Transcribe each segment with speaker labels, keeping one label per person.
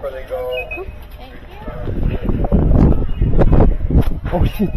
Speaker 1: before they go.
Speaker 2: Oh shit.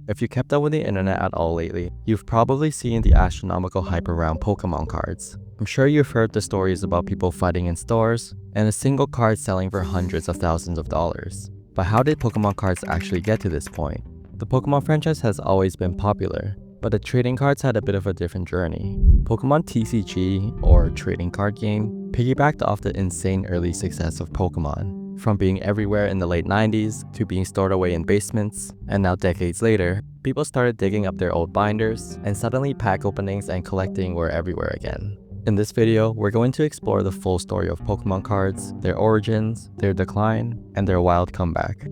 Speaker 3: If you kept up with the internet at all lately, you've probably seen the astronomical hype around Pokemon cards. I'm sure you've heard the stories about people fighting in stores, and a single card selling for hundreds of thousands of dollars. But how did Pokemon cards actually get to this point? The Pokemon franchise has always been popular, but the trading cards had a bit of a different journey. Pokemon TCG, or trading card game, piggybacked off the insane early success of Pokemon. From being everywhere in the late 90s to being stored away in basements, and now decades later, people started digging up their old binders, and suddenly pack openings and collecting were everywhere again. In this video, we're going to explore the full story of Pokemon cards, their origins, their decline, and their wild comeback.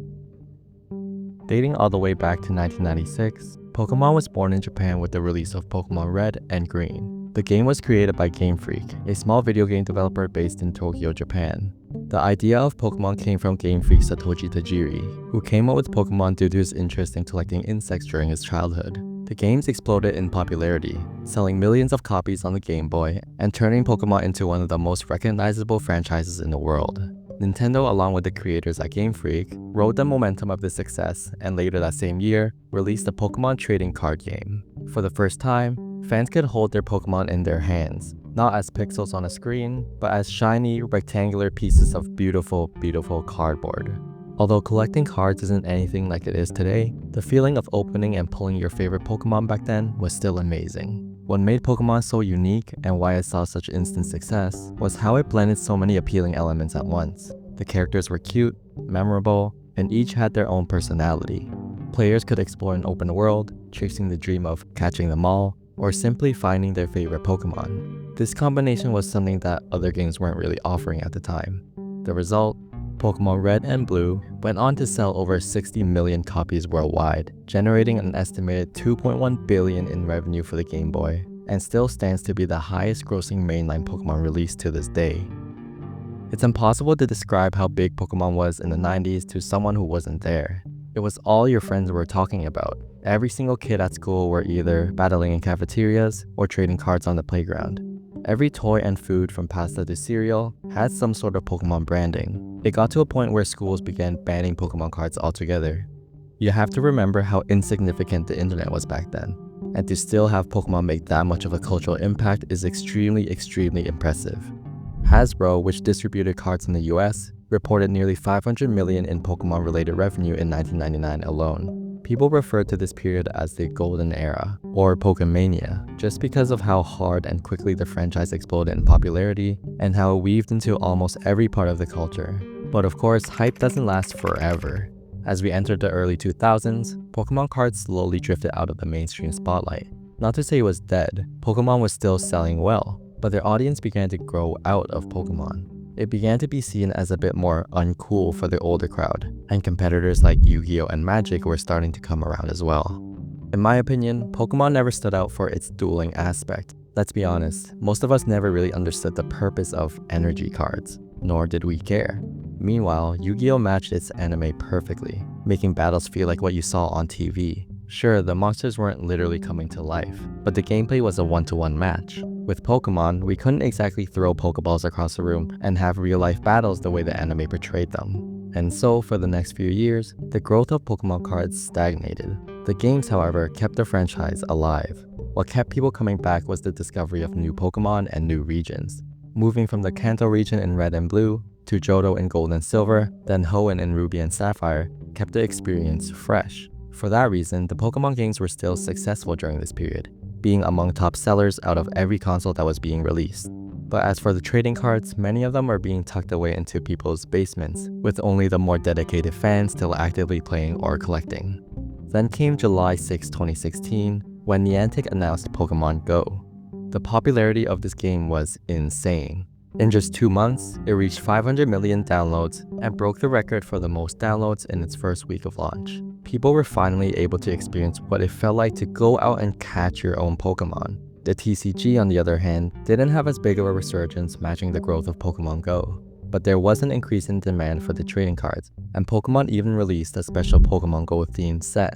Speaker 3: Dating all the way back to 1996, Pokemon was born in Japan with the release of Pokemon Red and Green. The game was created by Game Freak, a small video game developer based in Tokyo, Japan. The idea of Pokemon came from Game Freak's Satoshi Tajiri, who came up with Pokemon due to his interest in collecting insects during his childhood. The games exploded in popularity, selling millions of copies on the Game Boy and turning Pokemon into one of the most recognizable franchises in the world. Nintendo, along with the creators at Game Freak, rode the momentum of this success and later that same year, released the Pokemon trading card game. For the first time, fans could hold their Pokemon in their hands, not as pixels on a screen, but as shiny, rectangular pieces of beautiful, beautiful cardboard. Although collecting cards isn't anything like it is today, the feeling of opening and pulling your favorite Pokemon back then was still amazing. What made Pokemon so unique and why it saw such instant success was how it blended so many appealing elements at once. The characters were cute, memorable, and each had their own personality. Players could explore an open world, chasing the dream of catching them all, or simply finding their favorite Pokemon. This combination was something that other games weren't really offering at the time. The result? Pokemon Red and Blue went on to sell over 60 million copies worldwide, generating an estimated $2.1 billion in revenue for the Game Boy, and still stands to be the highest grossing mainline Pokemon release to this day. It's impossible to describe how big Pokemon was in the 90s to someone who wasn't there. It was all your friends were talking about. Every single kid at school were either battling in cafeterias or trading cards on the playground. Every toy and food from pasta to cereal had some sort of Pokemon branding. It got to a point where schools began banning Pokemon cards altogether. You have to remember how insignificant the internet was back then, and to still have Pokemon make that much of a cultural impact is extremely impressive. Hasbro, which distributed cards in the US, reported nearly $500 million in Pokemon-related revenue in 1999 alone. People referred to this period as the Golden Era, or Pokemania, just because of how hard and quickly the franchise exploded in popularity and how it weaved into almost every part of the culture. But of course, hype doesn't last forever. As we entered the early 2000s, Pokemon cards slowly drifted out of the mainstream spotlight. Not to say it was dead, Pokemon was still selling well, but their audience began to grow out of Pokemon. It began to be seen as a bit more uncool for the older crowd, and competitors like Yu-Gi-Oh! And Magic were starting to come around as well. In my opinion, Pokemon never stood out for its dueling aspect. Let's be honest, most of us never really understood the purpose of energy cards, nor did we care. Meanwhile, Yu-Gi-Oh! Matched its anime perfectly, making battles feel like what you saw on TV. Sure, the monsters weren't literally coming to life, but the gameplay was a one-to-one match. With Pokemon, we couldn't exactly throw Pokeballs across the room and have real-life battles the way the anime portrayed them. And so, for the next few years, the growth of Pokemon cards stagnated. The games, however, kept the franchise alive. What kept people coming back was the discovery of new Pokemon and new regions. Moving from the Kanto region in Red and Blue, to Johto in Gold and Silver, then Hoenn in Ruby and Sapphire, kept the experience fresh. For that reason, the Pokemon games were still successful during this period, being among top sellers out of every console that was being released. But as for the trading cards, many of them were being tucked away into people's basements, with only the more dedicated fans still actively playing or collecting. Then came July 6, 2016, when Niantic announced Pokémon Go. The popularity of this game was insane. In just 2 months, it reached 500 million downloads and broke the record for the most downloads in its first week of launch. People were finally able to experience what it felt like to go out and catch your own Pokemon. The TCG, on the other hand, didn't have as big of a resurgence matching the growth of Pokemon Go. but there was an increase in demand for the trading cards, and Pokemon even released a special Pokemon Go themed set.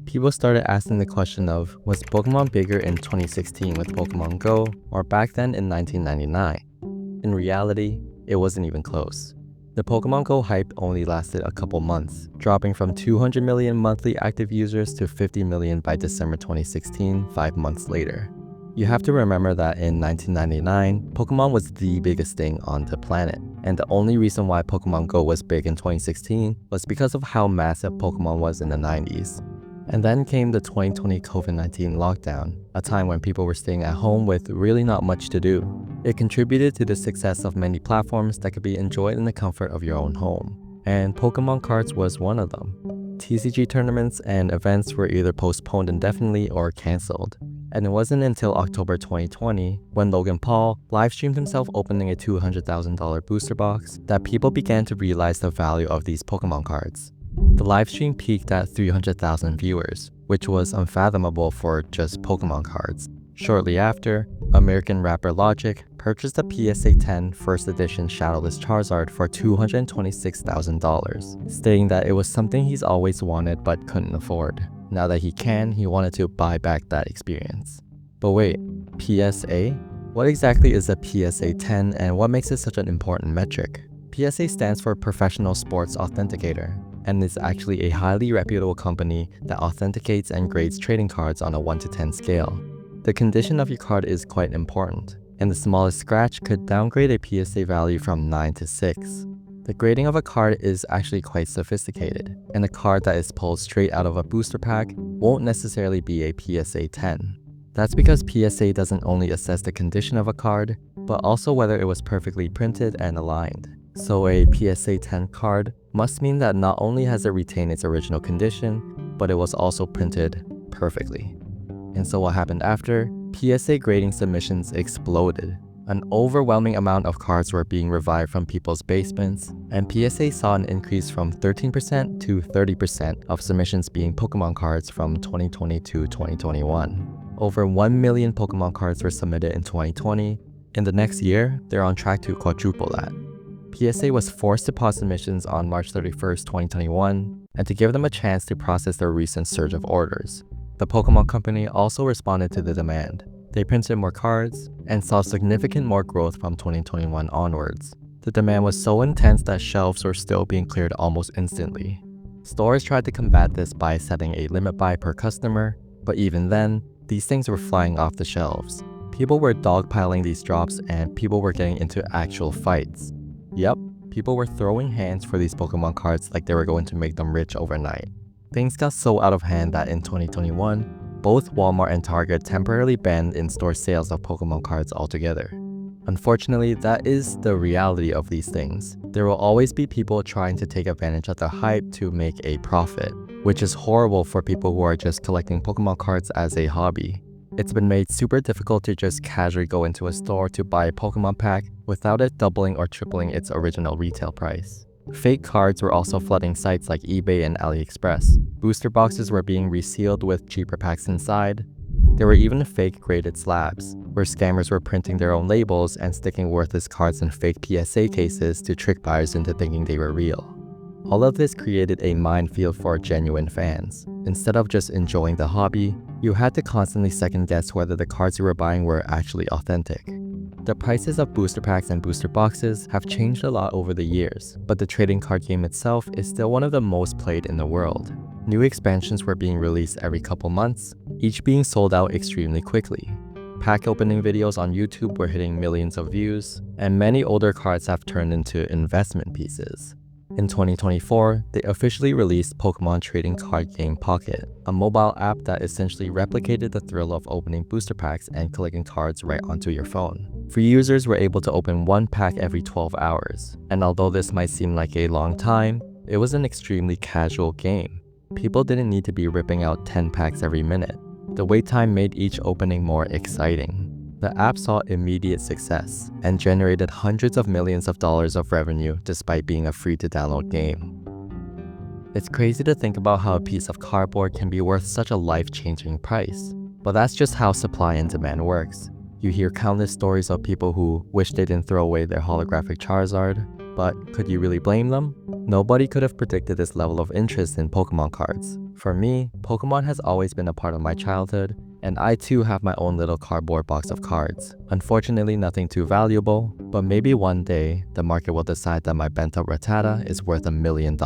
Speaker 3: People started asking the question of, was Pokemon bigger in 2016 with Pokemon Go, or back then in 1999? In reality, it wasn't even close. The Pokemon Go hype only lasted a couple months, dropping from 200 million monthly active users to 50 million by December 2016, 5 months later. You have to remember that in 1999, Pokemon was the biggest thing on the planet, and the only reason why Pokemon Go was big in 2016 was because of how massive Pokemon was in the 90s. And then came the 2020 COVID-19 lockdown, a time when people were staying at home with really not much to do. It contributed to the success of many platforms that could be enjoyed in the comfort of your own home, and Pokemon cards was one of them. TCG tournaments and events were either postponed indefinitely or cancelled. And it wasn't until October 2020, when Logan Paul live-streamed himself opening a $200,000 booster box, that people began to realize the value of these Pokemon cards. The livestream peaked at 300,000 viewers, which was unfathomable for just Pokemon cards. Shortly after, American rapper Logic purchased a PSA 10 first edition Shadowless Charizard for $226,000, stating that it was something he's always wanted but couldn't afford. Now that he can, he wanted to buy back that experience. But wait, PSA? What exactly is a PSA 10 and what makes it such an important metric? PSA stands for Professional Sports Authenticator, and is actually a highly reputable company that authenticates and grades trading cards on a 1 to 10 scale. The condition of your card is quite important, and the smallest scratch could downgrade a PSA value from 9 to 6. The grading of a card is actually quite sophisticated, and a card that is pulled straight out of a booster pack won't necessarily be a PSA 10. That's because PSA doesn't only assess the condition of a card, but also whether it was perfectly printed and aligned. So a PSA 10 card must mean that not only has it retained its original condition, but it was also printed perfectly. And so what happened after? PSA grading submissions exploded. An overwhelming amount of cards were being revived from people's basements, and PSA saw an increase from 13% to 30% of submissions being Pokemon cards from 2020 to 2021. Over 1 million Pokemon cards were submitted in 2020. In the next year, they're on track to quadruple that. PSA was forced to pause submissions on March 31st, 2021, and to give them a chance to process their recent surge of orders. The Pokemon Company also responded to the demand. They printed more cards and saw significant more growth from 2021 onwards. The demand was so intense that shelves were still being cleared almost instantly. Stores tried to combat this by setting a limit buy per customer, but even then, these things were flying off the shelves. People were dogpiling these drops and people were getting into actual fights. Yep, people were throwing hands for these Pokemon cards like they were going to make them rich overnight. Things got so out of hand that in 2021, both Walmart and Target temporarily banned in-store sales of Pokemon cards altogether. Unfortunately, that is the reality of these things. There will always be people trying to take advantage of the hype to make a profit, which is horrible for people who are just collecting Pokemon cards as a hobby. It's been made super difficult to just casually go into a store to buy a Pokemon pack without it doubling or tripling its original retail price. Fake cards were also flooding sites like eBay and AliExpress. Booster boxes were being resealed with cheaper packs inside. There were even fake graded slabs, where scammers were printing their own labels and sticking worthless cards in fake PSA cases to trick buyers into thinking they were real. All of this created a minefield for genuine fans. Instead of just enjoying the hobby, you had to constantly second guess whether the cards you were buying were actually authentic. The prices of booster packs and booster boxes have changed a lot over the years, but the trading card game itself is still one of the most played in the world. New expansions were being released every couple months, each being sold out extremely quickly. Pack opening videos on YouTube were hitting millions of views, and many older cards have turned into investment pieces. In 2024, they officially released Pokemon Trading Card Game Pocket, a mobile app that essentially replicated the thrill of opening booster packs and collecting cards right onto your phone. Free users were able to open one pack every 12 hours, and although this might seem like a long time, it was an extremely casual game. People didn't need to be ripping out 10 packs every minute. The wait time made each opening more exciting. The app saw immediate success and generated hundreds of millions of dollars of revenue despite being a free-to-download game. It's crazy to think about how a piece of cardboard can be worth such a life-changing price, but that's just how supply and demand works. You hear countless stories of people who wish they didn't throw away their holographic Charizard, But could you really blame them? Nobody could have predicted this level of interest in Pokemon cards. For me, Pokemon has always been a part of my childhood, and I too have my own little cardboard box of cards. Unfortunately, nothing too valuable, but maybe one day, the market will decide that my bent up Rattata is worth $1 million.